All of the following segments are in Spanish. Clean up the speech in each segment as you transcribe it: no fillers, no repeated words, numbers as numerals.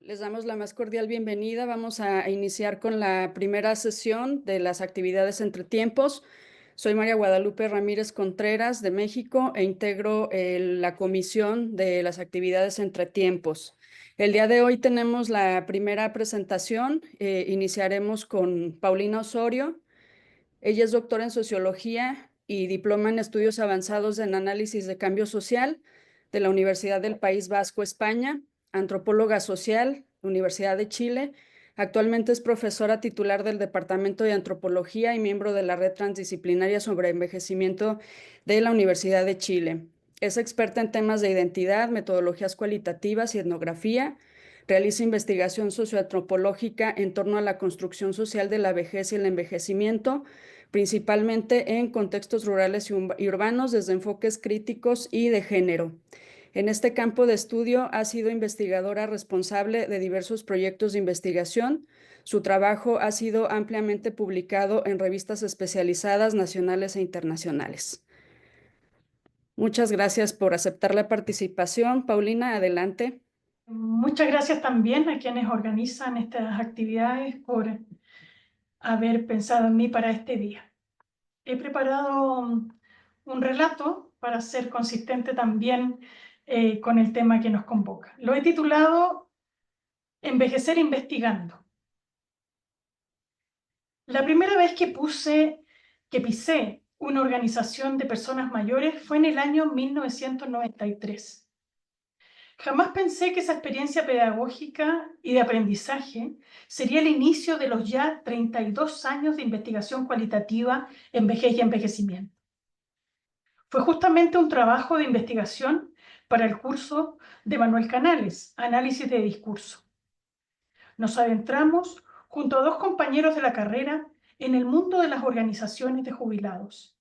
Les damos la más cordial bienvenida. Vamos a iniciar con la primera sesión de las actividades entre tiempos. Soy María Guadalupe Ramírez Contreras de México e integro la comisión de las actividades entre tiempos. El día de hoy tenemos la primera presentación. Iniciaremos con Paulina Osorio. Ella es doctora en Sociología y diploma en Estudios Avanzados en Análisis de Cambio Social de la Universidad del País Vasco, España, antropóloga social, Universidad de Chile. Actualmente es profesora titular del Departamento de Antropología y miembro de la Red Transdisciplinaria sobre Envejecimiento de la Universidad de Chile. Es experta en temas de identidad, metodologías cualitativas y etnografía. Realiza investigación socioantropológica en torno a la construcción social de la vejez y el envejecimiento, principalmente en contextos rurales y urbanos desde enfoques críticos y de género. En este campo de estudio ha sido investigadora responsable de diversos proyectos de investigación. Su trabajo ha sido ampliamente publicado en revistas especializadas nacionales e internacionales. Muchas gracias por aceptar la participación. Paulina, adelante. Muchas gracias también a quienes organizan estas actividades por haber pensado en mí para este día. He preparado un relato para ser consistente también con el tema que nos convoca. Lo he titulado Envejecer investigando. La primera vez que pisé una organización de personas mayores fue en el año 1993. Jamás pensé que esa experiencia pedagógica y de aprendizaje sería el inicio de los ya 32 años de investigación cualitativa en vejez y envejecimiento. Fue justamente un trabajo de investigación para el curso de Manuel Canales, Análisis de Discurso. Nos adentramos, junto a dos compañeros de la carrera, en el mundo de las organizaciones de jubilados.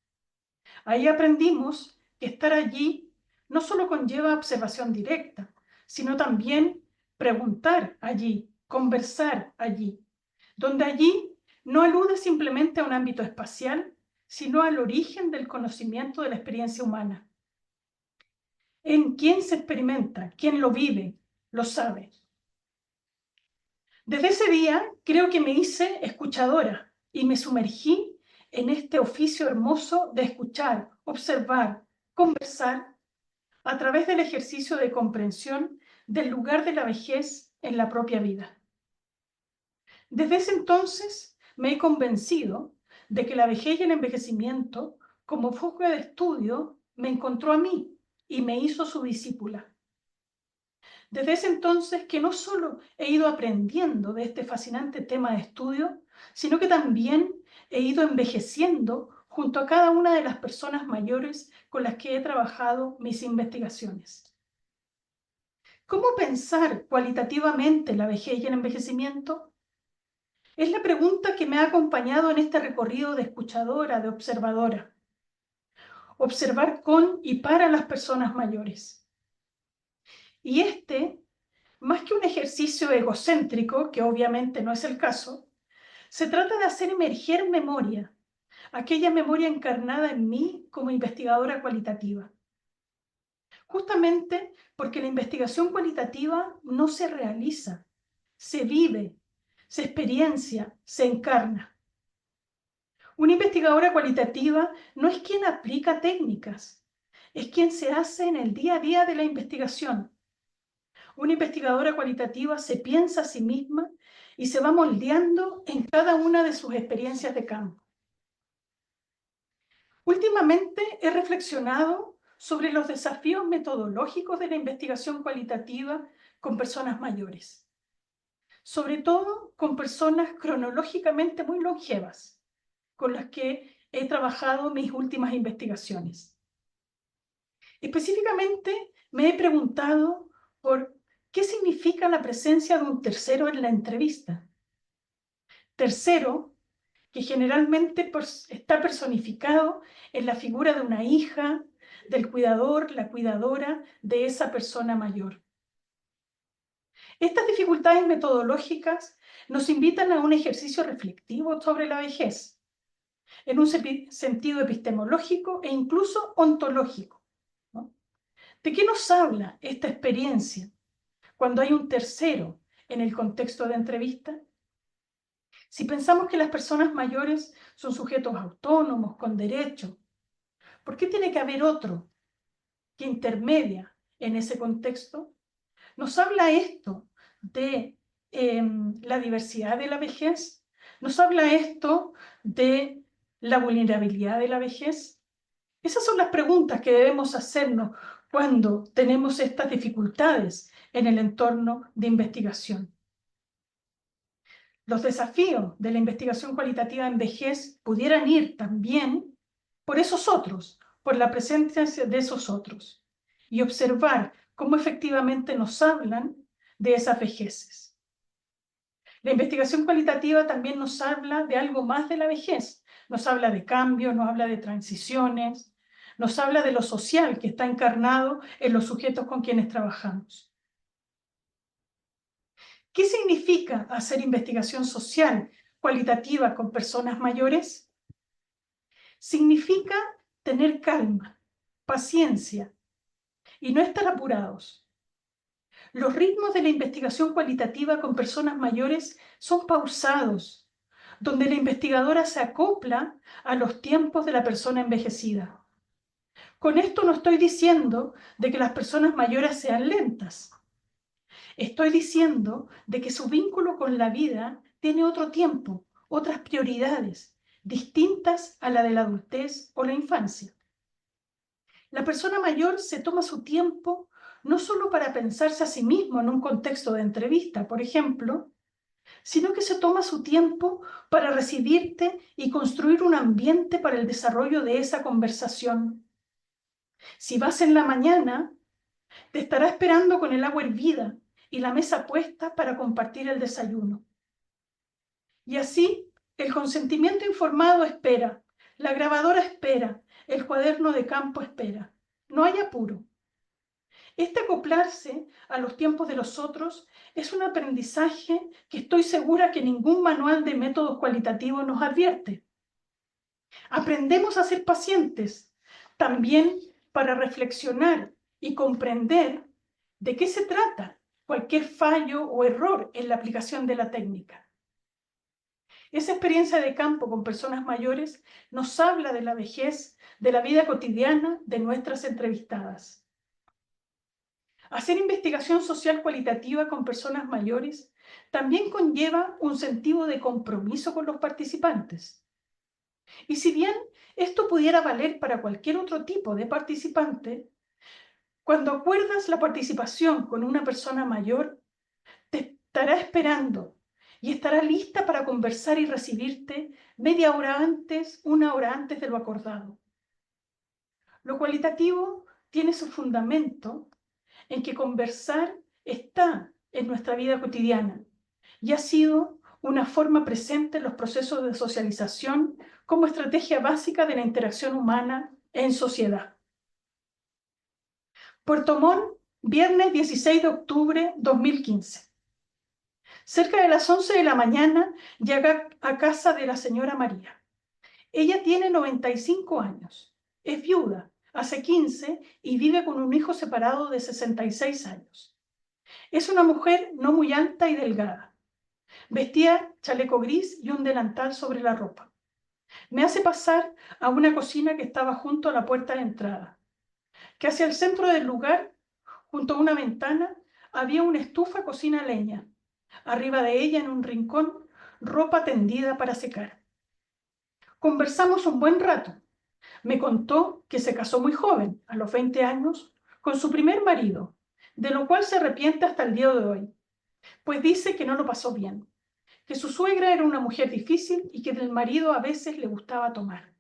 Ahí aprendimos que estar allí no solo conlleva observación directa, sino también preguntar allí, conversar allí, donde allí no alude simplemente a un ámbito espacial, sino al origen del conocimiento de la experiencia humana. En quién se experimenta, quién lo vive, lo sabe. Desde ese día creo que me hice escuchadora y me sumergí en este oficio hermoso de escuchar, observar, conversar a través del ejercicio de comprensión del lugar de la vejez en la propia vida. Desde ese entonces me he convencido de que la vejez y el envejecimiento, como foco de estudio, me encontró a mí y me hizo su discípula. Desde ese entonces que no solo he ido aprendiendo de este fascinante tema de estudio, sino que también he ido envejeciendo junto a cada una de las personas mayores con las que he trabajado mis investigaciones. ¿Cómo pensar cualitativamente la vejez y el envejecimiento? Es la pregunta que me ha acompañado en este recorrido de escuchadora, de observadora. Observar con y para las personas mayores. Y más que un ejercicio egocéntrico, que obviamente no es el caso, se trata de hacer emerger memoria, aquella memoria encarnada en mí como investigadora cualitativa. Justamente porque la investigación cualitativa no se realiza, se vive, se experiencia, se encarna. Una investigadora cualitativa no es quien aplica técnicas, es quien se hace en el día a día de la investigación. Una investigadora cualitativa se piensa a sí misma y se va moldeando en cada una de sus experiencias de campo. Últimamente he reflexionado sobre los desafíos metodológicos de la investigación cualitativa con personas mayores, sobre todo con personas cronológicamente muy longevas, con las que he trabajado mis últimas investigaciones. Específicamente me he preguntado por qué significa la presencia de un tercero en la entrevista. Tercero, que generalmente está personificado en la figura de una hija, del cuidador, la cuidadora de esa persona mayor. Estas dificultades metodológicas nos invitan a un ejercicio reflexivo sobre la vejez, en un sentido epistemológico e incluso ontológico, ¿no? ¿De qué nos habla esta experiencia cuando hay un tercero en el contexto de entrevista? Si pensamos que las personas mayores son sujetos autónomos, con derechos, ¿por qué tiene que haber otro que intermedia en ese contexto? ¿Nos habla esto de la diversidad de la vejez? ¿Nos habla esto de la vulnerabilidad de la vejez? Esas son las preguntas que debemos hacernos cuando tenemos estas dificultades en el entorno de investigación. Los desafíos de la investigación cualitativa en vejez pudieran ir también por esos otros, por la presencia de esos otros, y observar cómo efectivamente nos hablan de esas vejeces. La investigación cualitativa también nos habla de algo más de la vejez. Nos habla de cambios, nos habla de transiciones, nos habla de lo social que está encarnado en los sujetos con quienes trabajamos. ¿Qué significa hacer investigación social cualitativa con personas mayores? Significa tener calma, paciencia y no estar apurados. Los ritmos de la investigación cualitativa con personas mayores son pausados, donde la investigadora se acopla a los tiempos de la persona envejecida. Con esto no estoy diciendo de que las personas mayores sean lentas. Estoy diciendo de que su vínculo con la vida tiene otro tiempo, otras prioridades, distintas a la de la adultez o la infancia. La persona mayor se toma su tiempo no solo para pensarse a sí mismo en un contexto de entrevista, por ejemplo, sino que se toma su tiempo para recibirte y construir un ambiente para el desarrollo de esa conversación. Si vas en la mañana, te estará esperando con el agua hervida y la mesa puesta para compartir el desayuno. Y así, el consentimiento informado espera, la grabadora espera, el cuaderno de campo espera. No hay apuro. Este acoplarse a los tiempos de los otros es un aprendizaje que estoy segura que ningún manual de métodos cualitativos nos advierte. Aprendemos a ser pacientes, también para reflexionar y comprender de qué se trata cualquier fallo o error en la aplicación de la técnica. Esa experiencia de campo con personas mayores nos habla de la vejez, de la vida cotidiana de nuestras entrevistadas. Hacer investigación social cualitativa con personas mayores también conlleva un sentido de compromiso con los participantes. Y si bien esto pudiera valer para cualquier otro tipo de participante, cuando acuerdas la participación con una persona mayor, te estará esperando y estará lista para conversar y recibirte media hora antes, una hora antes de lo acordado. Lo cualitativo tiene su fundamento en que conversar está en nuestra vida cotidiana y ha sido una forma presente en los procesos de socialización como estrategia básica de la interacción humana en sociedad. Puerto Montt, viernes 16 de octubre 2015. Cerca de las 11 de la mañana llega a casa de la señora María. Ella tiene 95 años, es viuda, hace 15 y vive con un hijo separado de 66 años. Es una mujer no muy alta y delgada. Vestía chaleco gris y un delantal sobre la ropa. Me hace pasar a una cocina que estaba junto a la puerta de entrada, que hacia el centro del lugar, junto a una ventana, había una estufa cocina a leña. Arriba de ella, en un rincón, ropa tendida para secar. Conversamos un buen rato. Me contó que se casó muy joven, a los 20 años, con su primer marido, de lo cual se arrepiente hasta el día de hoy, pues dice que no lo pasó bien, que su suegra era una mujer difícil y que del marido a veces le gustaba tomar.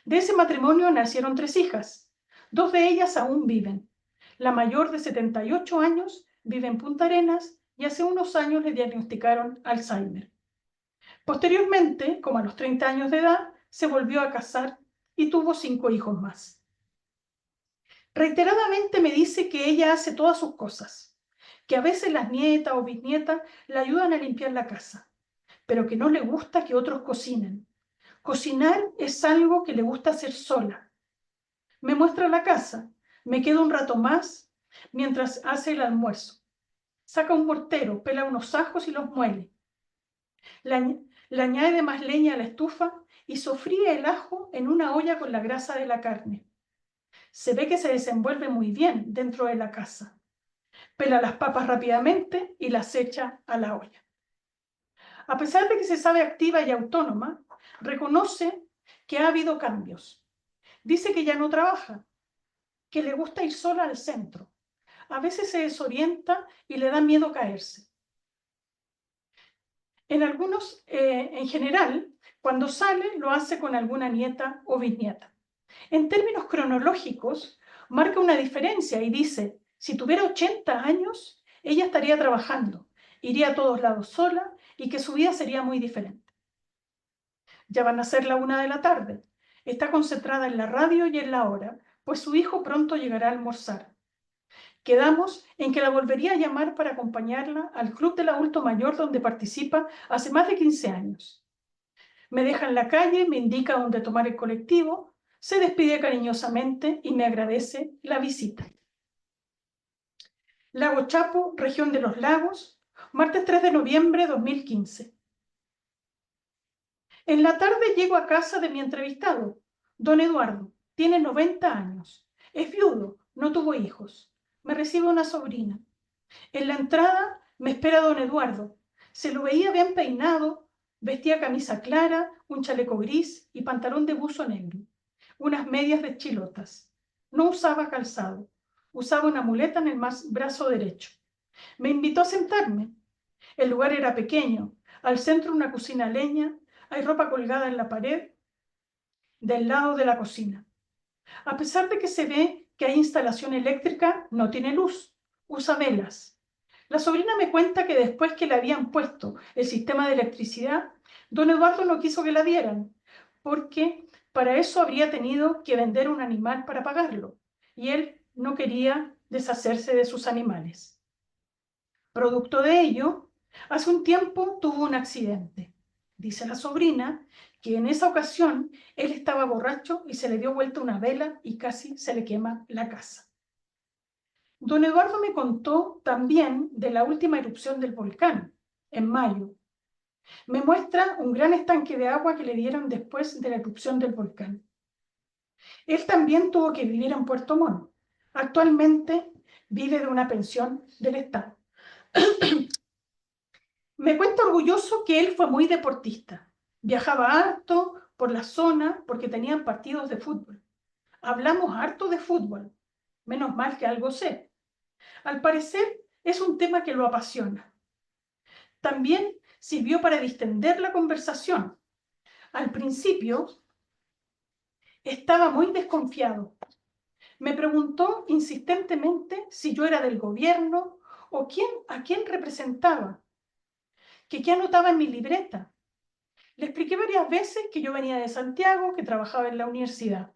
De ese matrimonio nacieron 3 hijas. 2 de ellas aún viven. La mayor, de 78 años, vive en Punta Arenas y hace unos años le diagnosticaron Alzheimer. Posteriormente, como a los 30 años de edad, se volvió a casar y tuvo 5 hijos más. Reiteradamente me dice que ella hace todas sus cosas, que a veces las nietas o bisnietas le ayudan a limpiar la casa, pero que no le gusta que otros cocinen. Cocinar es algo que le gusta hacer sola. Me muestra la casa, me quedo un rato más mientras hace el almuerzo. Saca un mortero, pela unos ajos y los muele. Le añade más leña a la estufa y sofríe el ajo en una olla con la grasa de la carne. Se ve que se desenvuelve muy bien dentro de la casa. Pela las papas rápidamente y las echa a la olla. A pesar de que se sabe activa y autónoma, reconoce que ha habido cambios. Dice que ya no trabaja, que le gusta ir sola al centro. A veces se desorienta y le da miedo caerse. En general, cuando sale, lo hace con alguna nieta o bisnieta. En términos cronológicos, marca una diferencia y dice, si tuviera 80 años, ella estaría trabajando, iría a todos lados sola y que su vida sería muy diferente. Ya van a ser la 1 de la tarde. Está concentrada en la radio y en la hora, pues su hijo pronto llegará a almorzar. Quedamos en que la volvería a llamar para acompañarla al Club del Adulto Mayor donde participa hace más de 15 años. Me deja en la calle, me indica dónde tomar el colectivo, se despide cariñosamente y me agradece la visita. Lago Chapo, región de los lagos, martes 3 de noviembre de 2015. En la tarde llego a casa de mi entrevistado, don Eduardo. Tiene 90 años. Es viudo, no tuvo hijos. Me recibe una sobrina. En la entrada me espera don Eduardo. Se lo veía bien peinado, vestía camisa clara, un chaleco gris y pantalón de buzo negro, unas medias de chilotas. No usaba calzado, usaba una muleta en el brazo derecho. Me invitó a sentarme. El lugar era pequeño, al centro una cocina a leña, hay ropa colgada en la pared del lado de la cocina. A pesar de que se ve que hay instalación eléctrica, no tiene luz, usa velas. La sobrina me cuenta que después que le habían puesto el sistema de electricidad, don Eduardo no quiso que la dieran, porque para eso habría tenido que vender un animal para pagarlo, y él no quería deshacerse de sus animales. Producto de ello, hace un tiempo tuvo un accidente. Dice la sobrina que en esa ocasión él estaba borracho y se le dio vuelta una vela y casi se le quema la casa. Don Eduardo me contó también de la última erupción del volcán, en mayo. Me muestra un gran estanque de agua que le dieron después de la erupción del volcán. Él también tuvo que vivir en Puerto Montt. Actualmente vive de una pensión del Estado. Me cuenta orgulloso que él fue muy deportista. Viajaba harto por la zona porque tenían partidos de fútbol. Hablamos harto de fútbol. Menos mal que algo sé. Al parecer es un tema que lo apasiona. También sirvió para distender la conversación. Al principio estaba muy desconfiado. Me preguntó insistentemente si yo era del gobierno o a quién representaba, que qué anotaba en mi libreta. Le expliqué varias veces que yo venía de Santiago, que trabajaba en la universidad.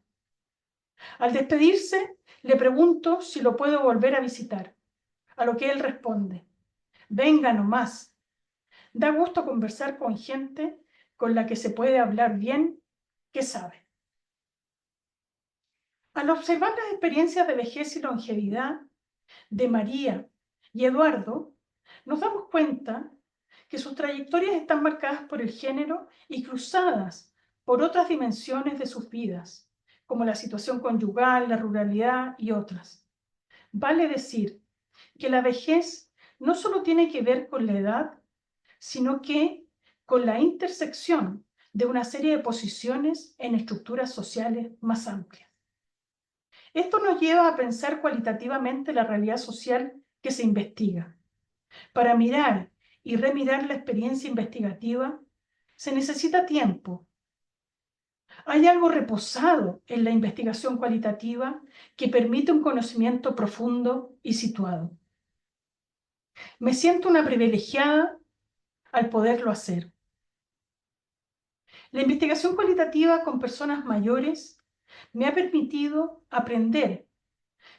Al despedirse, le pregunto si lo puedo volver a visitar, a lo que él responde, venga nomás. Da gusto conversar con gente con la que se puede hablar bien, que sabe. Al observar las experiencias de vejez y longevidad de María y Eduardo, nos damos cuenta que sus trayectorias están marcadas por el género y cruzadas por otras dimensiones de sus vidas, como la situación conyugal, la ruralidad y otras. Vale decir que la vejez no solo tiene que ver con la edad, sino que con la intersección de una serie de posiciones en estructuras sociales más amplias. Esto nos lleva a pensar cualitativamente la realidad social que se investiga. Para mirar y remirar la experiencia investigativa, se necesita tiempo. Hay algo reposado en la investigación cualitativa que permite un conocimiento profundo y situado. Me siento una privilegiada al poderlo hacer. La investigación cualitativa con personas mayores me ha permitido aprender,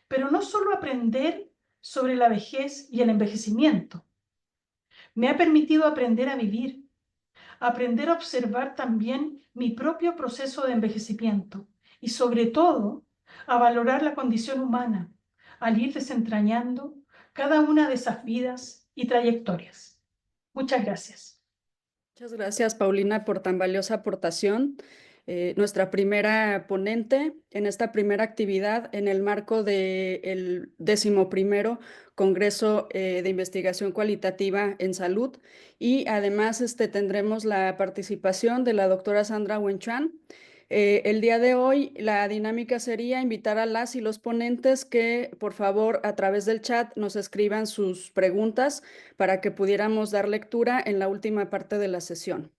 pero no solo aprender sobre la vejez y el envejecimiento. Me ha permitido aprender a vivir, aprender a observar también mi propio proceso de envejecimiento y sobre todo a valorar la condición humana al ir desentrañando cada una de esas vidas y trayectorias. Muchas gracias. Muchas gracias, Paulina, por tan valiosa aportación. Nuestra primera ponente en esta primera actividad en el marco del 11º Congreso de Investigación Cualitativa en Salud. Y además tendremos la participación de la doctora Sandra Wenchuan. El día de hoy la dinámica sería invitar a las y los ponentes que por favor a través del chat nos escriban sus preguntas para que pudiéramos dar lectura en la última parte de la sesión.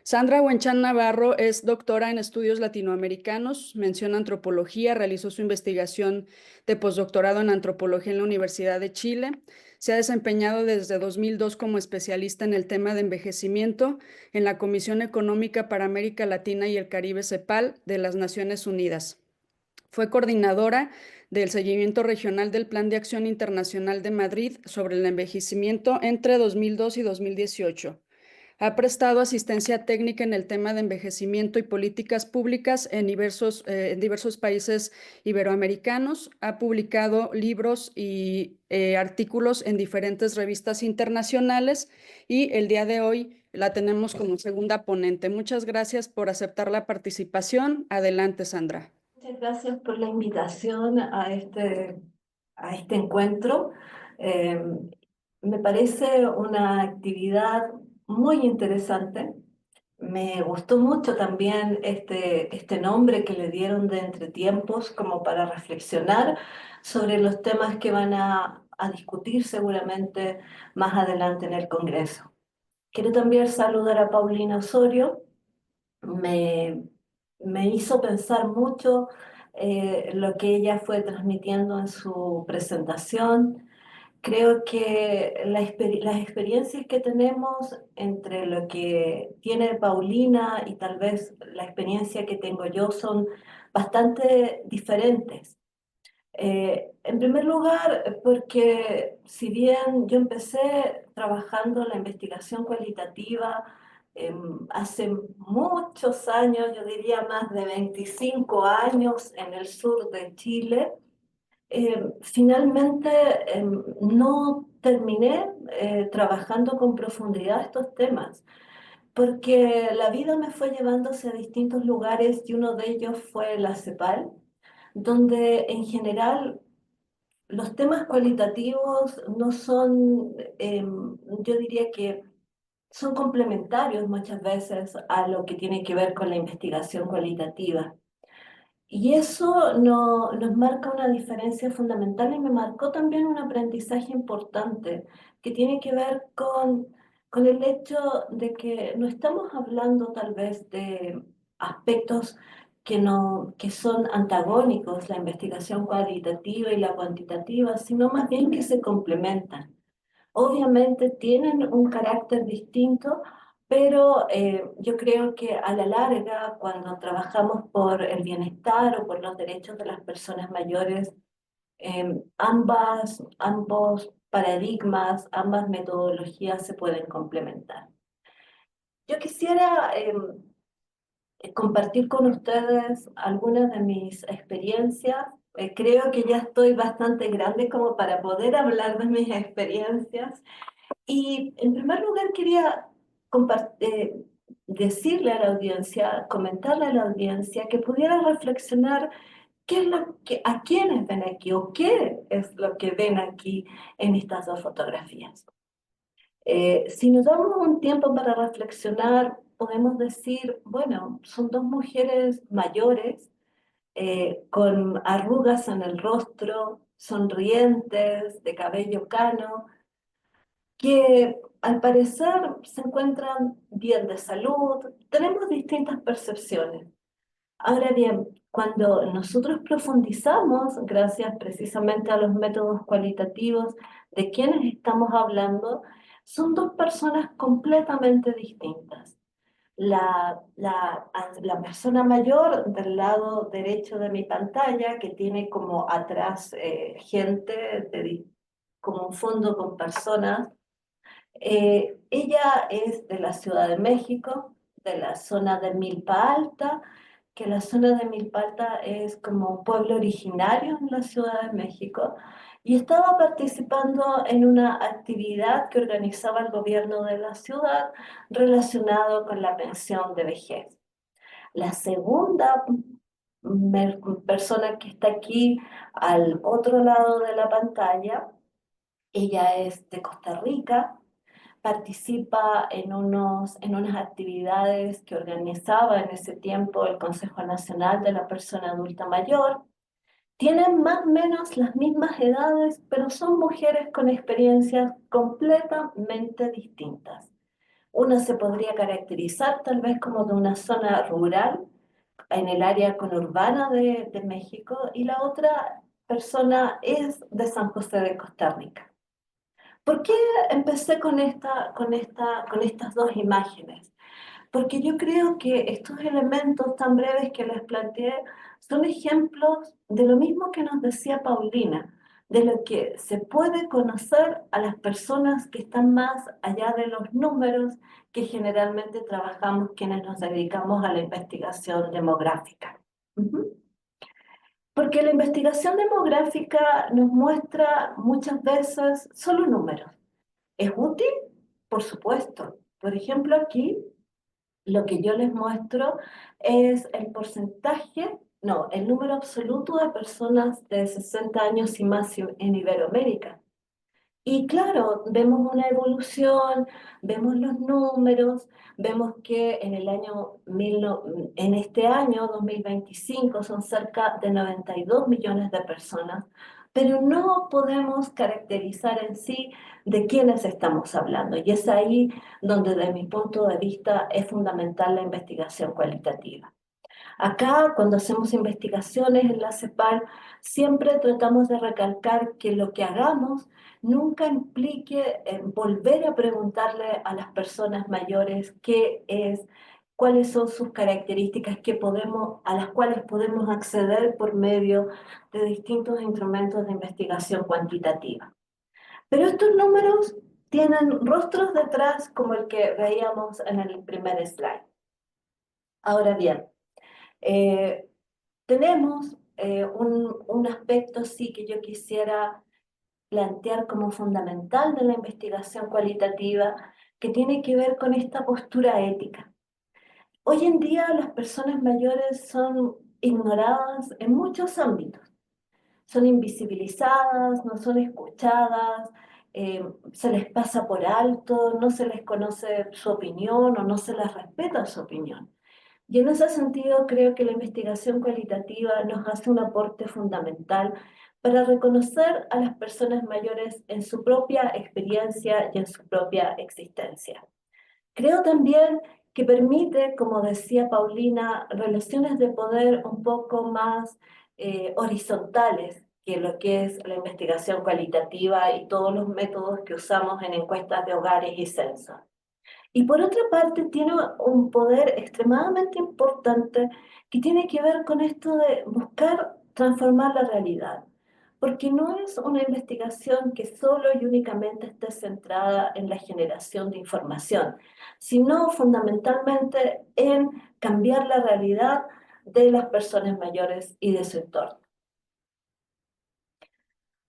Sandra Huenchan Navarro es doctora en estudios latinoamericanos, mención antropología, realizó su investigación de postdoctorado en antropología en la Universidad de Chile. Se ha desempeñado desde 2002 como especialista en el tema de envejecimiento en la Comisión Económica para América Latina y el Caribe CEPAL de las Naciones Unidas. Fue coordinadora del seguimiento regional del Plan de Acción Internacional de Madrid sobre el envejecimiento entre 2002 y 2018. Ha prestado asistencia técnica en el tema de envejecimiento y políticas públicas en diversos países iberoamericanos. Ha publicado libros y artículos en diferentes revistas internacionales y el día de hoy la tenemos como segunda ponente. Muchas gracias por aceptar la participación. Adelante, Sandra. Muchas gracias por la invitación a este encuentro. Eh, Me parece una actividad muy interesante. Me gustó mucho también este nombre que le dieron de Entretiempos como para reflexionar sobre los temas que van a discutir seguramente más adelante en el Congreso. Quiero también saludar a Paulina Osorio. Me, Me hizo pensar mucho lo que ella fue transmitiendo en su presentación. Creo que las experiencias que tenemos entre lo que tiene Paulina y tal vez la experiencia que tengo yo son bastante diferentes. En primer lugar, porque si bien yo empecé trabajando en la investigación cualitativa hace muchos años, yo diría más de 25 años en el sur de Chile, finalmente no terminé trabajando con profundidad estos temas, porque la vida me fue llevando hacia distintos lugares y uno de ellos fue la CEPAL, donde en general los temas cualitativos no son, yo diría que son complementarios muchas veces a lo que tiene que ver con la investigación cualitativa. Y eso nos marca una diferencia fundamental y me marcó también un aprendizaje importante que tiene que ver con el hecho de que no estamos hablando tal vez de aspectos que son antagónicos, la investigación cualitativa y la cuantitativa, sino más bien que se complementan. Obviamente tienen un carácter distinto, pero yo creo que a la larga, cuando trabajamos por el bienestar o por los derechos de las personas mayores, ambos paradigmas, ambas metodologías se pueden complementar. Yo quisiera compartir con ustedes algunas de mis experiencias. Creo que ya estoy bastante grande como para poder hablar de mis experiencias. Y en primer lugar quería decirle a la audiencia, comentarle a la audiencia que pudiera reflexionar qué es a quiénes ven aquí o qué es lo que ven aquí en estas dos fotografías. Si nos damos un tiempo para reflexionar, podemos decir, bueno, son dos mujeres mayores con arrugas en el rostro, sonrientes, de cabello cano, que al parecer se encuentran bien de salud. Tenemos distintas percepciones. Ahora bien, cuando nosotros profundizamos, gracias precisamente a los métodos cualitativos de quienes estamos hablando, son dos personas completamente distintas. La persona mayor del lado derecho de mi pantalla, que tiene como atrás gente, como un fondo con personas, ella es de la Ciudad de México, de la zona de Milpa Alta, que la zona de Milpalta es como un pueblo originario en la Ciudad de México y estaba participando en una actividad que organizaba el gobierno de la ciudad relacionado con la pensión de vejez. La segunda persona que está aquí al otro lado de la pantalla, ella es de Costa Rica, participa en unas actividades que organizaba en ese tiempo el Consejo Nacional de la Persona Adulta Mayor. Tienen más o menos las mismas edades, pero son mujeres con experiencias completamente distintas. Una se podría caracterizar tal vez como de una zona rural en el área conurbana de México y la otra persona es de San José de Costa Rica. ¿Por qué empecé con estas dos imágenes? Porque yo creo que estos elementos tan breves que les planteé son ejemplos de lo mismo que nos decía Paulina, de lo que se puede conocer a las personas que están más allá de los números que generalmente trabajamos quienes nos dedicamos a la investigación demográfica. Ujú. Porque la investigación demográfica nos muestra muchas veces solo números. ¿Es útil? Por supuesto. Por ejemplo, aquí lo que yo les muestro es el porcentaje, no, el número absoluto de personas de 60 años y más en Iberoamérica. Y claro, vemos una evolución, vemos los números, vemos que en este año 2025 son cerca de 92 millones de personas, pero no podemos caracterizar en sí de quiénes estamos hablando. Y es ahí donde, desde mi punto de vista, es fundamental la investigación cualitativa. Acá, cuando hacemos investigaciones en la CEPAL, siempre tratamos de recalcar que lo que hagamos nunca implique volver a preguntarle a las personas mayores qué es, cuáles son sus características a las cuales podemos acceder por medio de distintos instrumentos de investigación cuantitativa. Pero estos números tienen rostros detrás como el que veíamos en el primer slide. Ahora bien, eh, tenemos un aspecto sí que yo quisiera plantear como fundamental de la investigación cualitativa que tiene que ver con esta postura ética. Hoy en día las personas mayores son ignoradas en muchos ámbitos. Son invisibilizadas, no son escuchadas, se les pasa por alto, no se les conoce su opinión o no se les respeta su opinión. Y en ese sentido creo que la investigación cualitativa nos hace un aporte fundamental para reconocer a las personas mayores en su propia experiencia y en su propia existencia. Creo también que permite, como decía Paulina, relaciones de poder un poco más horizontales que lo que es la investigación cualitativa y todos los métodos que usamos en encuestas de hogares y censos. Y por otra parte, tiene un poder extremadamente importante que tiene que ver con esto de buscar transformar la realidad. Porque no es una investigación que solo y únicamente esté centrada en la generación de información, sino fundamentalmente en cambiar la realidad de las personas mayores y de su entorno.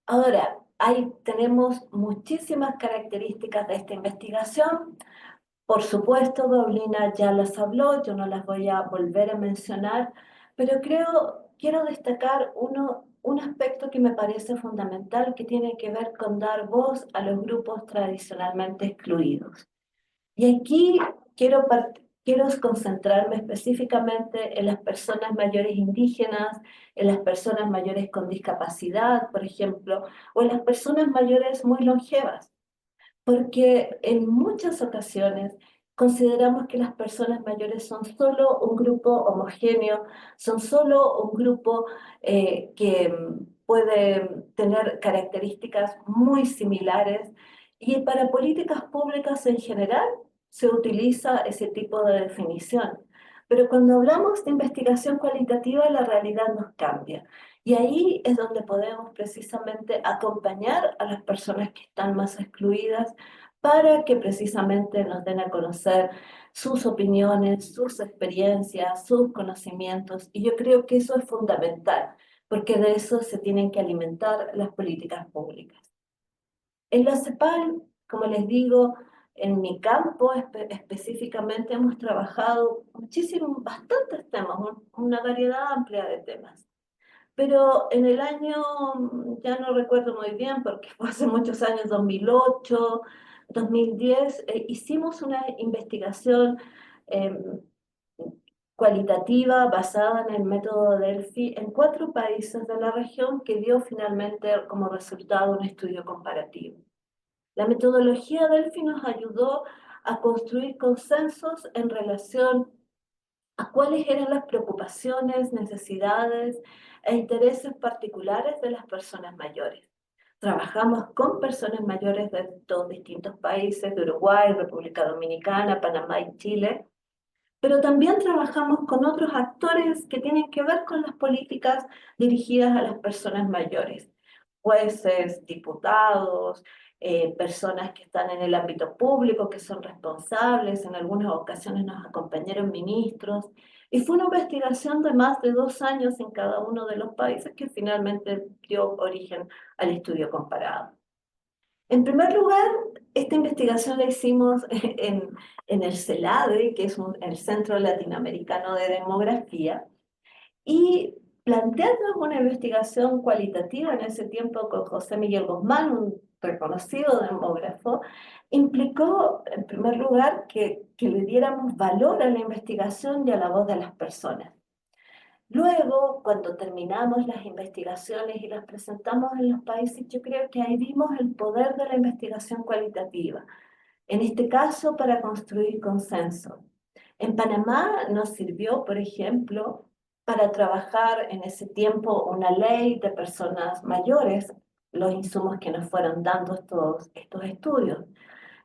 Ahora, ahí tenemos muchísimas características de esta investigación. Por supuesto, Paulina ya las habló, yo no las voy a volver a mencionar, pero quiero destacar un aspecto que me parece fundamental que tiene que ver con dar voz a los grupos tradicionalmente excluidos. Y aquí quiero concentrarme específicamente en las personas mayores indígenas, en las personas mayores con discapacidad, por ejemplo, o en las personas mayores muy longevas porque en muchas ocasiones consideramos que las personas mayores son solo un grupo homogéneo, son solo un grupo que puede tener características muy similares y para políticas públicas en general se utiliza ese tipo de definición. Pero cuando hablamos de investigación cualitativa, la realidad nos cambia. Y ahí es donde podemos precisamente acompañar a las personas que están más excluidas para que precisamente nos den a conocer sus opiniones, sus experiencias, sus conocimientos. Y yo creo que eso es fundamental, porque de eso se tienen que alimentar las políticas públicas. En la CEPAL, como les digo, en mi campo específicamente hemos trabajado muchísimo, bastantes temas, una variedad amplia de temas. Pero en el año, ya no recuerdo muy bien porque fue hace muchos años, 2008, 2010, hicimos una investigación eh, cualitativa basada en el método Delphi en 4 países de la región que dio finalmente como resultado un estudio comparativo. La metodología Delphi nos ayudó a construir consensos en relación a cuáles eran las preocupaciones, necesidades e intereses particulares de las personas mayores. Trabajamos con personas mayores de todos distintos países, de Uruguay, República Dominicana, Panamá y Chile, pero también trabajamos con otros actores que tienen que ver con las políticas dirigidas a las personas mayores, jueces, diputados, personas que están en el ámbito público, que son responsables, en algunas ocasiones nos acompañaron ministros, y fue una investigación de más de 2 años en cada uno de los países que finalmente dio origen al estudio comparado. En primer lugar, esta investigación la hicimos en el CELADE, que es el Centro Latinoamericano de Demografía, y plantearnos una investigación cualitativa en ese tiempo con José Miguel Guzmán, un reconocido demógrafo, implicó, en primer lugar, que le diéramos valor a la investigación y a la voz de las personas. Luego, cuando terminamos las investigaciones y las presentamos en los países, yo creo que ahí vimos el poder de la investigación cualitativa, en este caso para construir consenso. En Panamá nos sirvió, por ejemplo, para trabajar en ese tiempo una ley de personas mayores, los insumos que nos fueron dando estos estudios.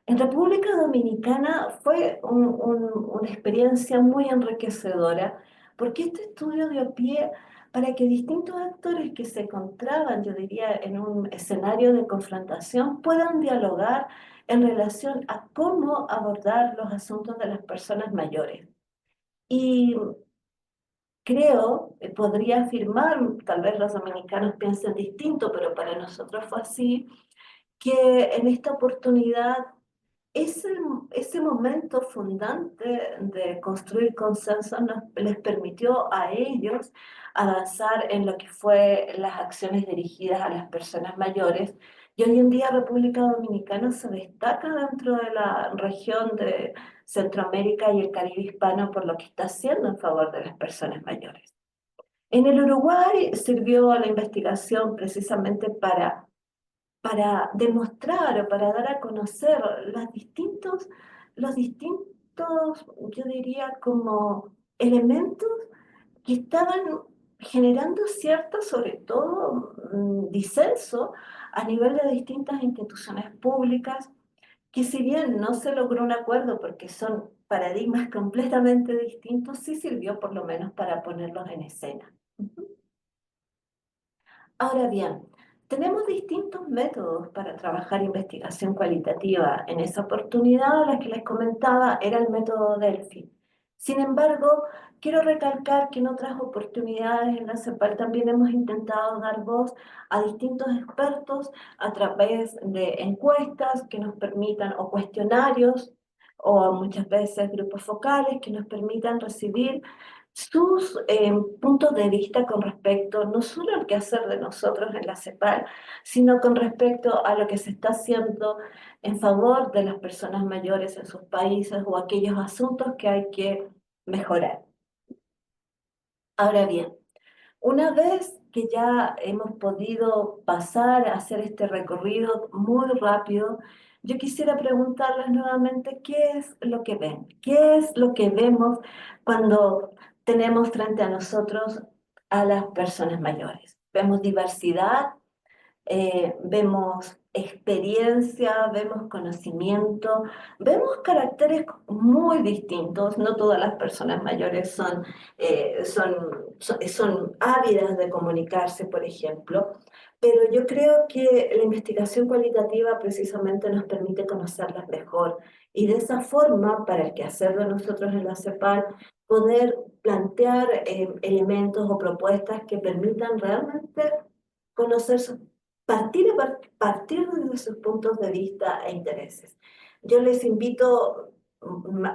En República Dominicana fue una experiencia muy enriquecedora porque este estudio dio pie para que distintos actores que se encontraban, yo diría, en un escenario de confrontación puedan dialogar en relación a cómo abordar los asuntos de las personas mayores. Y creo, podría afirmar, tal vez los dominicanos piensen distinto, pero para nosotros fue así, que en esta oportunidad ese momento fundante de construir consensos les permitió a ellos avanzar en lo que fue las acciones dirigidas a las personas mayores. Y hoy en día República Dominicana se destaca dentro de la región de Centroamérica y el Caribe hispano por lo que está haciendo en favor de las personas mayores. En el Uruguay sirvió a la investigación precisamente para demostrar o para dar a conocer los distintos, yo diría, como elementos que estaban generando cierto, sobre todo, disenso a nivel de distintas instituciones públicas, que si bien no se logró un acuerdo porque son paradigmas completamente distintos, sí sirvió por lo menos para ponerlos en escena. Ahora bien, tenemos distintos métodos para trabajar investigación cualitativa. En esa oportunidad, la que les comentaba era el método Delphi. Sin embargo, quiero recalcar que en otras oportunidades en la CEPAL también hemos intentado dar voz a distintos expertos a través de encuestas que nos permitan, o cuestionarios, o muchas veces grupos focales que nos permitan recibir sus puntos de vista con respecto no solo al quehacer de nosotros en la CEPAL, sino con respecto a lo que se está haciendo en favor de las personas mayores en sus países o aquellos asuntos que hay que mejorar. Ahora bien, una vez que ya hemos podido pasar a hacer este recorrido muy rápido, yo quisiera preguntarles nuevamente qué es lo que ven, qué es lo que vemos cuando tenemos frente a nosotros a las personas mayores. Vemos diversidad, vemos experiencia, vemos conocimiento, vemos caracteres muy distintos. No todas las personas mayores son ávidas de comunicarse, por ejemplo, pero yo creo que la investigación cualitativa precisamente nos permite conocerlas mejor y de esa forma, para el quehacer de nosotros en la CEPAL, poder plantear elementos o propuestas que permitan realmente conocer partir desde sus puntos de vista e intereses. Yo les invito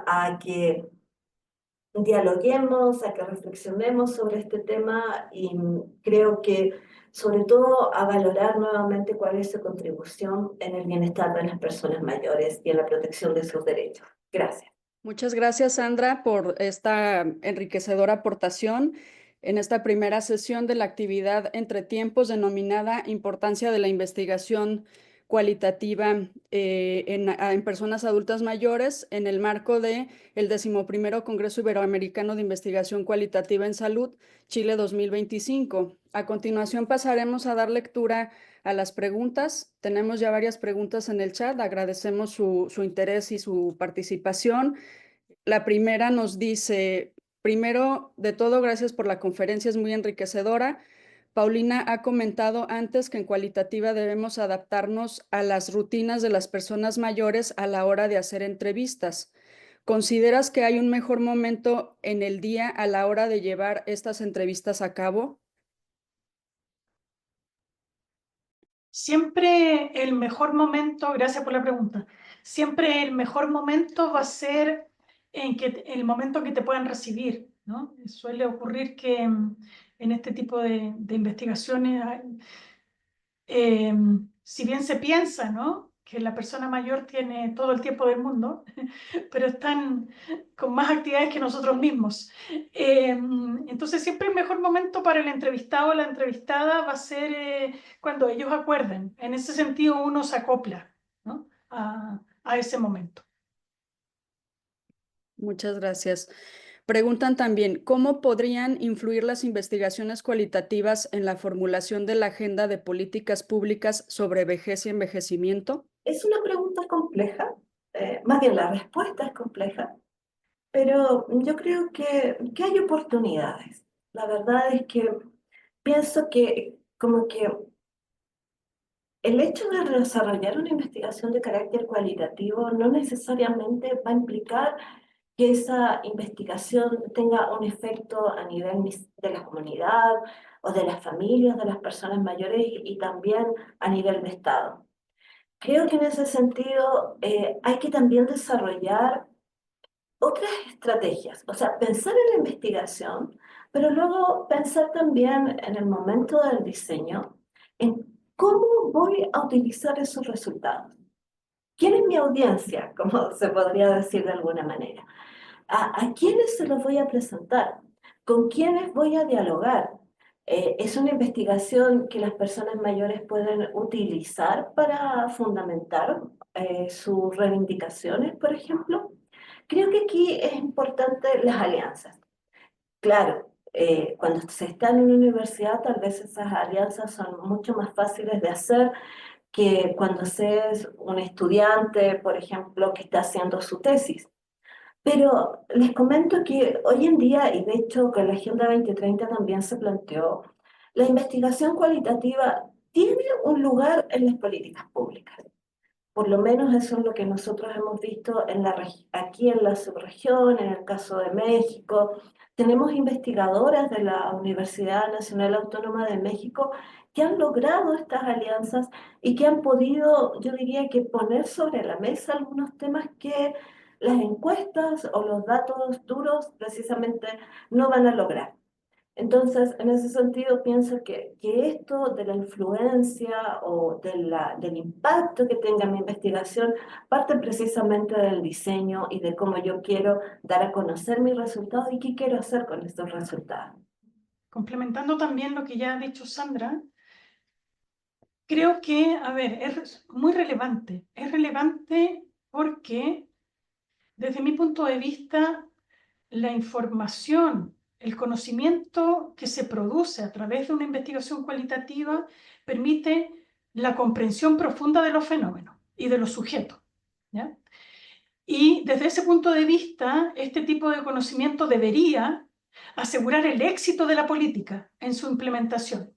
a que dialoguemos, a que reflexionemos sobre este tema y creo que sobre todo a valorar nuevamente cuál es su contribución en el bienestar de las personas mayores y en la protección de sus derechos. Gracias. Muchas gracias, Sandra, por esta enriquecedora aportación en esta primera sesión de la actividad Entre Tiempos denominada Importancia de la Investigación Cualitativa en personas adultas mayores en el marco del 11º Congreso Iberoamericano de Investigación Cualitativa en Salud, Chile 2025. A continuación pasaremos a dar lectura a las preguntas. Tenemos ya varias preguntas en el chat. Agradecemos su interés y su participación. La primera nos dice, primero de todo, gracias por la conferencia, es muy enriquecedora. Paulina ha comentado antes que en cualitativa debemos adaptarnos a las rutinas de las personas mayores a la hora de hacer entrevistas. ¿Consideras que hay un mejor momento en el día a la hora de llevar estas entrevistas a cabo? Siempre el mejor momento, gracias por la pregunta, siempre el mejor momento va a ser el momento que te puedan recibir, ¿no? Suele ocurrir que en este tipo de investigaciones, si bien se piensa, ¿no?, que la persona mayor tiene todo el tiempo del mundo, pero están con más actividades que nosotros mismos. Entonces siempre el mejor momento para el entrevistado o la entrevistada va a ser cuando ellos acuerden. En ese sentido uno se acopla, ¿no?, a ese momento. Muchas gracias. Preguntan también, ¿cómo podrían influir las investigaciones cualitativas en la formulación de la agenda de políticas públicas sobre vejez y envejecimiento? Es una pregunta compleja, más bien la respuesta es compleja, pero yo creo que hay oportunidades. La verdad es que pienso que como que el hecho de desarrollar una investigación de carácter cualitativo no necesariamente va a implicar que esa investigación tenga un efecto a nivel de la comunidad o de las familias, de las personas mayores y también a nivel de Estado. Creo que en ese sentido hay que también desarrollar otras estrategias, o sea, pensar en la investigación, pero luego pensar también en el momento del diseño, en cómo voy a utilizar esos resultados. ¿Quién es mi audiencia? Como se podría decir de alguna manera. ¿A quiénes se los voy a presentar? ¿Con quiénes voy a dialogar? ¿Es una investigación que las personas mayores pueden utilizar para fundamentar sus reivindicaciones, por ejemplo? Creo que aquí es importante las alianzas. Claro, cuando se está en una universidad, tal vez esas alianzas son mucho más fáciles de hacer que cuando se es un estudiante, por ejemplo, que está haciendo su tesis. Pero les comento que hoy en día, y de hecho con la Agenda 2030 también se planteó, la investigación cualitativa tiene un lugar en las políticas públicas. Por lo menos eso es lo que nosotros hemos visto aquí en la subregión, en el caso de México. Tenemos investigadoras de la Universidad Nacional Autónoma de México que han logrado estas alianzas y que han podido, yo diría que poner sobre la mesa algunos temas que las encuestas o los datos duros precisamente no van a lograr. Entonces, en ese sentido, pienso que esto de la influencia o del impacto que tenga mi investigación parte precisamente del diseño y de cómo yo quiero dar a conocer mis resultados y qué quiero hacer con estos resultados. Complementando también lo que ya ha dicho Sandra, creo que, a ver, es muy relevante. Es relevante porque, desde mi punto de vista, la información, el conocimiento que se produce a través de una investigación cualitativa permite la comprensión profunda de los fenómenos y de los sujetos, ¿ya? Y desde ese punto de vista, este tipo de conocimiento debería asegurar el éxito de la política en su implementación,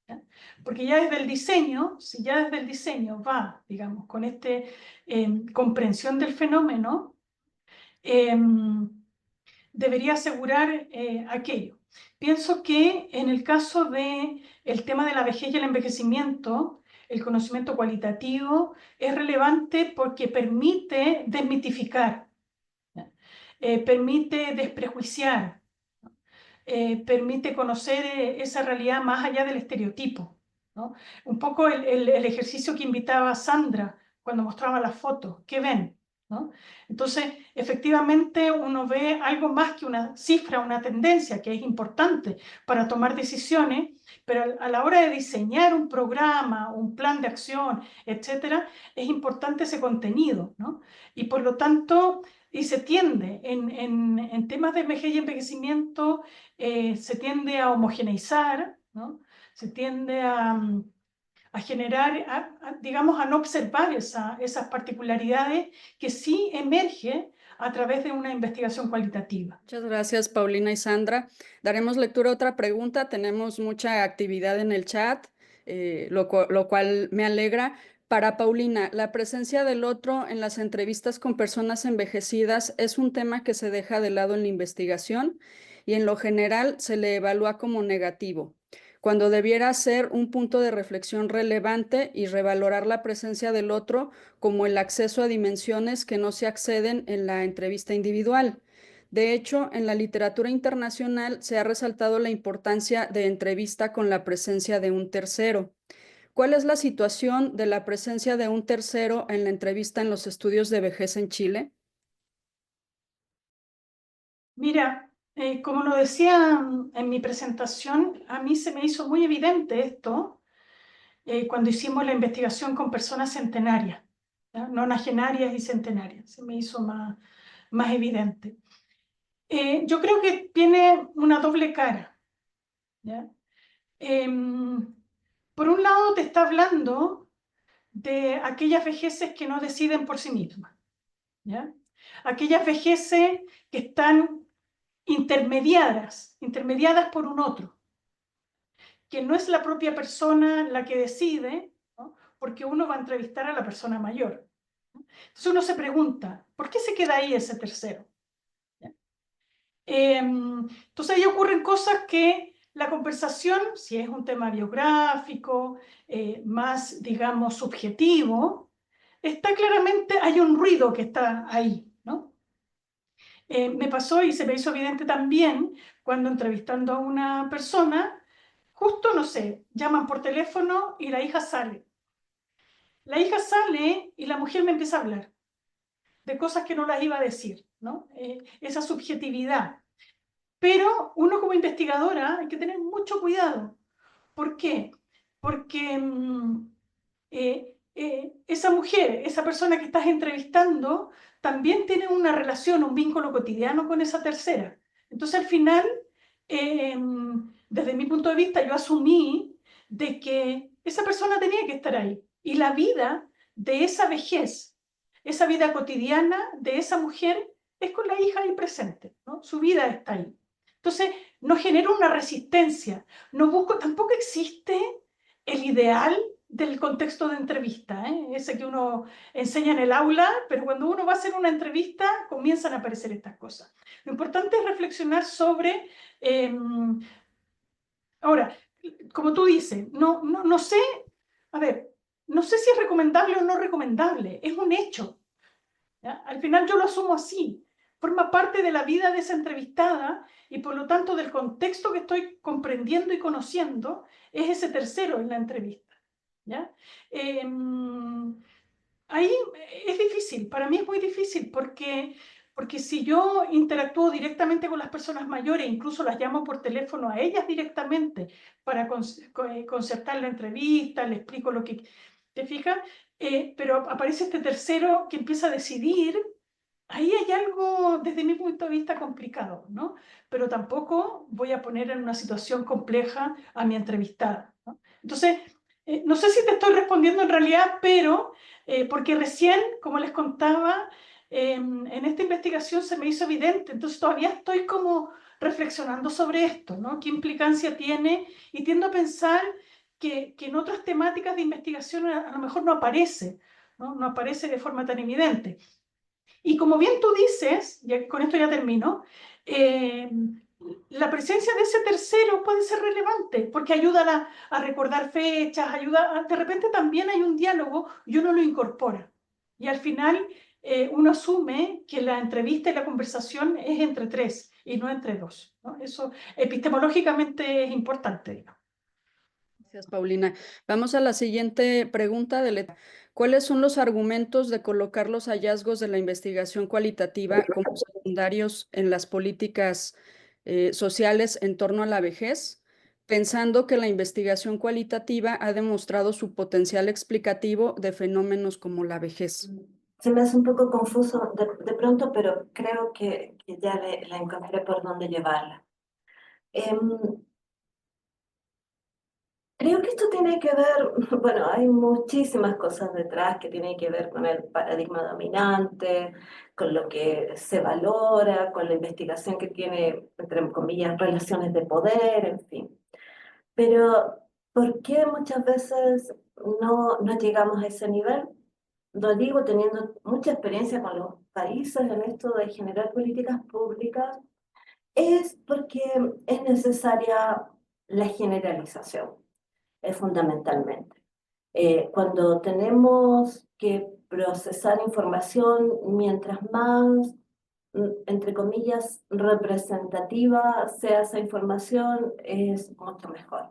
¿ya? Porque ya desde el diseño, si ya desde el diseño va, digamos, con esta comprensión del fenómeno, debería asegurar aquello. Pienso que en el caso del tema de la vejez y el envejecimiento, el conocimiento cualitativo es relevante porque permite desmitificar, permite desprejuiciar, permite conocer esa realidad más allá del estereotipo, ¿no? Un poco el ejercicio que invitaba a Sandra cuando mostraba las fotos, ¿qué ven? ¿No? Entonces, efectivamente, uno ve algo más que una cifra, una tendencia, que es importante para tomar decisiones, pero a la hora de diseñar un programa, un plan de acción, etcétera, es importante ese contenido, ¿no? Y por lo tanto, y se tiende en temas de vejez y envejecimiento, se tiende a homogeneizar, ¿no? Se tiende a generar, digamos, a no observar esas particularidades que sí emergen a través de una investigación cualitativa. Muchas gracias, Paulina y Sandra. Daremos lectura a otra pregunta. Tenemos mucha actividad en el chat, lo cual me alegra. Para Paulina, ¿la presencia del otro en las entrevistas con personas envejecidas es un tema que se deja de lado en la investigación y en lo general se le evalúa como negativo, cuando debiera ser un punto de reflexión relevante y revalorar la presencia del otro como el acceso a dimensiones que no se acceden en la entrevista individual? De hecho, en la literatura internacional se ha resaltado la importancia de entrevista con la presencia de un tercero. ¿Cuál es la situación de la presencia de un tercero en la entrevista en los estudios de vejez en Chile? Mira, como lo decía en mi presentación, a mí se me hizo muy evidente esto cuando hicimos la investigación con personas centenarias, ¿ya? Nonagenarias y centenarias, se me hizo más evidente. Yo creo que tiene una doble cara, ¿ya? Por un lado te está hablando de aquellas vejeces que no deciden por sí mismas, ¿ya? Aquellas vejeces que están intermediadas por un otro, que no es la propia persona la que decide, ¿no? Porque uno va a entrevistar a la persona mayor. Entonces uno se pregunta, ¿por qué se queda ahí ese tercero? Entonces ahí ocurren cosas que la conversación, si es un tema biográfico, más, digamos, subjetivo, está claramente, hay un ruido que está ahí, ¿no? Me pasó y se me hizo evidente también cuando entrevistando a una persona, justo, no sé, llaman por teléfono y la hija sale. La hija sale y la mujer me empieza a hablar de cosas que no las iba a decir, ¿no? Esa subjetividad. Pero uno como investigadora hay que tener mucho cuidado. ¿Por qué? Porque esa mujer, esa persona que estás entrevistando, también tiene una relación, un vínculo cotidiano con esa tercera. Entonces al final, desde mi punto de vista, yo asumí de que esa persona tenía que estar ahí. Y la vida de esa vejez, esa vida cotidiana de esa mujer es con la hija ahí presente, ¿no? Su vida está ahí. Entonces, no genero una resistencia, no busco, tampoco existe el ideal del contexto de entrevista, ese que uno enseña en el aula, pero cuando uno va a hacer una entrevista comienzan a aparecer estas cosas. Lo importante es reflexionar sobre, ahora, como tú dices, no sé, a ver, no sé si es recomendable o no recomendable, es un hecho, ¿ya? Al final yo lo asumo así, forma parte de la vida de esa entrevistada y por lo tanto del contexto que estoy comprendiendo y conociendo es ese tercero en la entrevista, ¿ya? Ahí es difícil, para mí es muy difícil porque si yo interactúo directamente con las personas mayores, incluso las llamo por teléfono a ellas directamente para concertar la entrevista, le explico lo que... ¿Te fijas? Pero aparece este tercero que empieza a decidir. Ahí hay algo, desde mi punto de vista, complicado, ¿no? Pero tampoco voy a poner en una situación compleja a mi entrevistada, ¿no? Entonces, no sé si te estoy respondiendo en realidad, pero porque recién, como les contaba, en esta investigación se me hizo evidente, entonces todavía estoy como reflexionando sobre esto, ¿no? ¿Qué implicancia tiene? Y tiendo a pensar que en otras temáticas de investigación a lo mejor no aparece, ¿no? No aparece de forma tan evidente. Y como bien tú dices, con esto ya termino, la presencia de ese tercero puede ser relevante porque ayuda a recordar fechas, de repente también hay un diálogo y uno lo incorpora. Y al final uno asume que la entrevista y la conversación es entre tres y no entre dos, ¿no? Eso epistemológicamente es importante, digamos. Gracias, Paulina. Vamos a la siguiente pregunta ¿Cuáles son los argumentos de colocar los hallazgos de la investigación cualitativa como secundarios en las políticas sociales en torno a la vejez, pensando que la investigación cualitativa ha demostrado su potencial explicativo de fenómenos como la vejez? Se me hace un poco confuso de pronto, pero creo que ya la encontré por dónde llevarla. Creo que esto tiene que ver, bueno, hay muchísimas cosas detrás que tienen que ver con el paradigma dominante, con lo que se valora, con la investigación que tiene, entre comillas, relaciones de poder, en fin. Pero, ¿por qué muchas veces no llegamos a ese nivel? Lo digo teniendo mucha experiencia con los países en esto de generar políticas públicas, es porque es necesaria la generalización, fundamentalmente. Cuando tenemos que procesar información, mientras más, entre comillas, representativa sea esa información, es mucho mejor.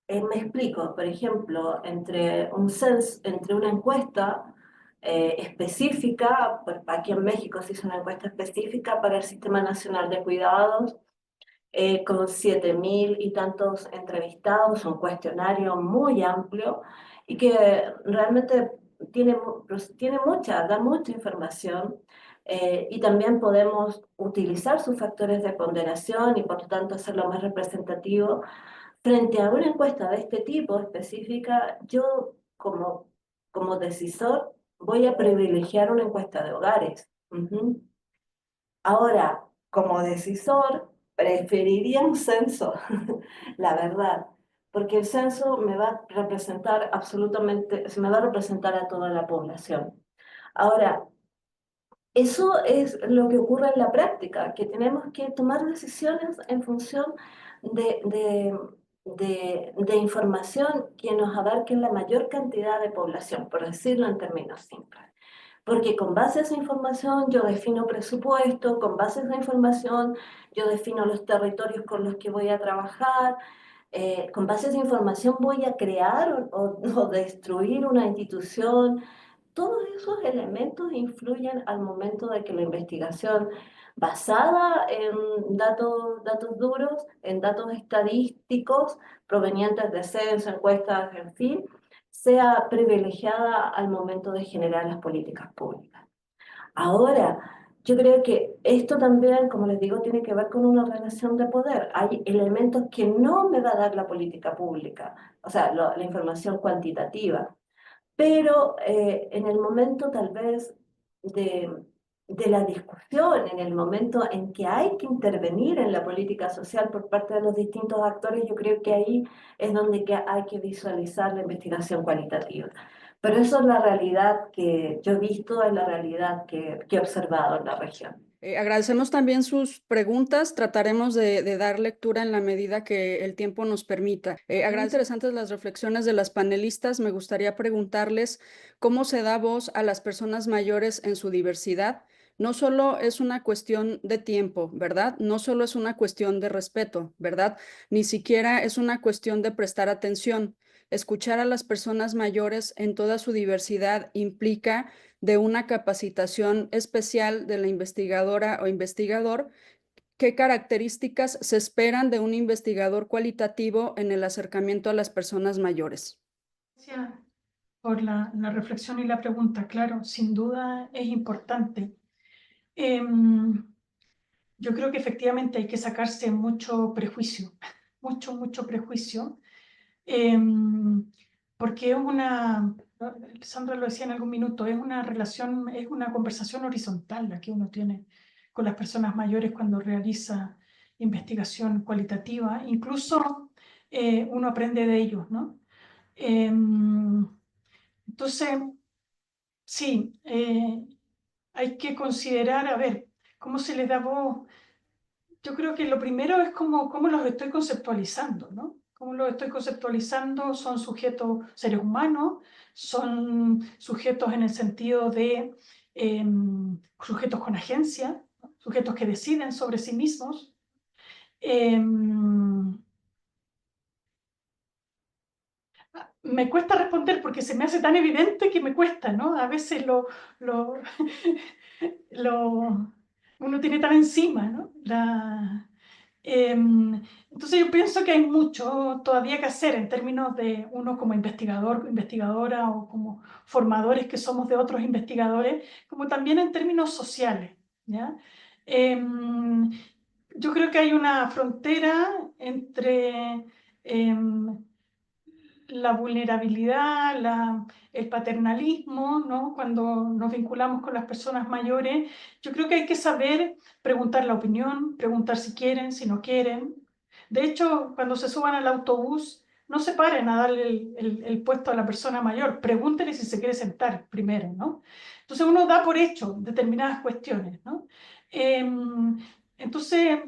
Me explico, por ejemplo, entre una encuesta específica, aquí en México se hizo una encuesta específica para el Sistema Nacional de Cuidados, con 7.000 y tantos entrevistados, un cuestionario muy amplio y que realmente da mucha información, y también podemos utilizar sus factores de ponderación y por lo tanto hacerlo más representativo. Frente a una encuesta de este tipo específica, yo como decisor voy a privilegiar una encuesta de hogares. Ahora, como decisor, preferiría un censo, la verdad, porque el censo me va a representar me va a representar a toda la población. Ahora, eso es lo que ocurre en la práctica, que tenemos que tomar decisiones en función de información que nos abarque la mayor cantidad de población, por decirlo en términos simples. Porque con base a esa información yo defino presupuesto, con base a esa información yo defino los territorios con los que voy a trabajar, con base a esa información voy a crear o destruir una institución. Todos esos elementos influyen al momento de que la investigación basada en datos duros, en datos estadísticos provenientes de censo, encuestas, en fin, sea privilegiada al momento de generar las políticas públicas. Ahora, yo creo que esto también, como les digo, tiene que ver con una relación de poder. Hay elementos que no me va a dar la política pública, o sea, la información cuantitativa, pero en el momento tal vez de la discusión, en el momento en que hay que intervenir en la política social por parte de los distintos actores, yo creo que ahí es donde hay que visualizar la investigación cualitativa. Pero eso es la realidad que yo he visto, es la realidad que he observado en la región. Agradecemos también sus preguntas. Trataremos de dar lectura en la medida que el tiempo nos permita. Muy interesantes las reflexiones de las panelistas. Me gustaría preguntarles cómo se da voz a las personas mayores en su diversidad. No solo es una cuestión de tiempo, ¿verdad? No solo es una cuestión de respeto, ¿verdad? Ni siquiera es una cuestión de prestar atención. Escuchar a las personas mayores en toda su diversidad implica de una capacitación especial de la investigadora o investigador. ¿Qué características se esperan de un investigador cualitativo en el acercamiento a las personas mayores? Gracias por la reflexión y la pregunta. Claro, sin duda es importante. Yo creo que efectivamente hay que sacarse mucho prejuicio, mucho prejuicio, porque Sandra lo decía en algún minuto, es una relación, es una conversación horizontal la que uno tiene con las personas mayores cuando realiza investigación cualitativa. Incluso uno aprende de ellos, ¿no? Entonces, sí, hay que considerar, a ver, cómo se les da voz. Yo creo que lo primero es cómo los estoy conceptualizando, ¿no? Cómo los estoy conceptualizando, son sujetos, seres humanos, son sujetos en el sentido de sujetos con agencia, ¿no? Sujetos que deciden sobre sí mismos. Me cuesta responder porque se me hace tan evidente que me cuesta, ¿no? A veces lo, uno tiene tan encima, ¿no? Entonces yo pienso que hay mucho todavía que hacer en términos de uno como investigador, investigadora o como formadores que somos de otros investigadores, como también en términos sociales, ¿ya? Yo creo que hay una frontera entre la vulnerabilidad, el paternalismo, ¿no? Cuando nos vinculamos con las personas mayores, yo creo que hay que saber preguntar la opinión, preguntar si quieren, si no quieren. De hecho, cuando se suban al autobús, no se paren a darle el puesto a la persona mayor, pregúntenle si se quiere sentar primero, ¿no? Entonces uno da por hecho determinadas cuestiones, ¿no? Entonces,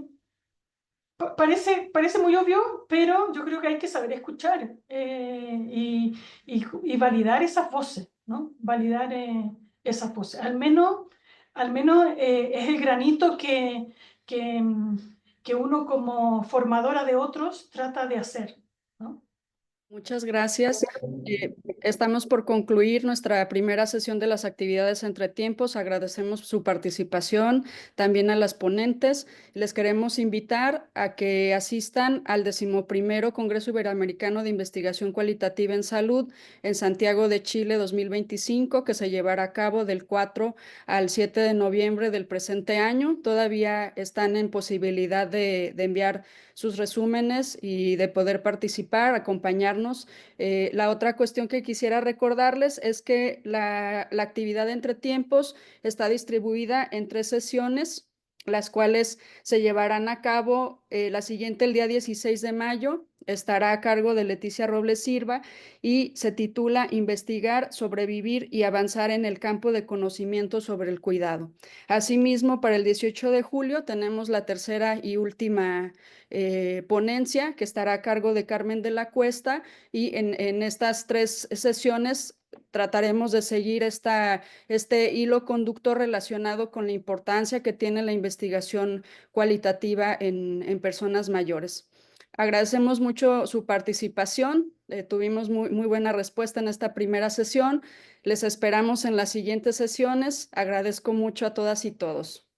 parece muy obvio, pero yo creo que hay que saber escuchar y validar esas voces, ¿no? Validar esas voces. Al menos es el granito que uno como formadora de otros trata de hacer, ¿no? Muchas gracias. Estamos por concluir nuestra primera sesión de las actividades entre tiempos. Agradecemos su participación, también a las ponentes. Les queremos invitar a que asistan al 11º Congreso Iberoamericano de Investigación Cualitativa en Salud en Santiago de Chile 2025, que se llevará a cabo del 4 al 7 de noviembre del presente año. Todavía están en posibilidad de enviar sus resúmenes y de poder participar, acompañarnos. La otra cuestión que quisiera recordarles es que la actividad entre tiempos está distribuida en 3 sesiones, las cuales se llevarán a cabo la siguiente el día 16 de mayo. Estará a cargo de Leticia Robles Silva y se titula Investigar, sobrevivir y avanzar en el campo de conocimiento sobre el cuidado. Asimismo, para el 18 de julio tenemos la tercera y última ponencia que estará a cargo de Carmen de la Cuesta, y en estas 3 sesiones trataremos de seguir este hilo conductor relacionado con la importancia que tiene la investigación cualitativa en personas mayores. Agradecemos mucho su participación, tuvimos muy buena respuesta en esta primera sesión. Les esperamos en las siguientes sesiones. Agradezco mucho a todas y todos.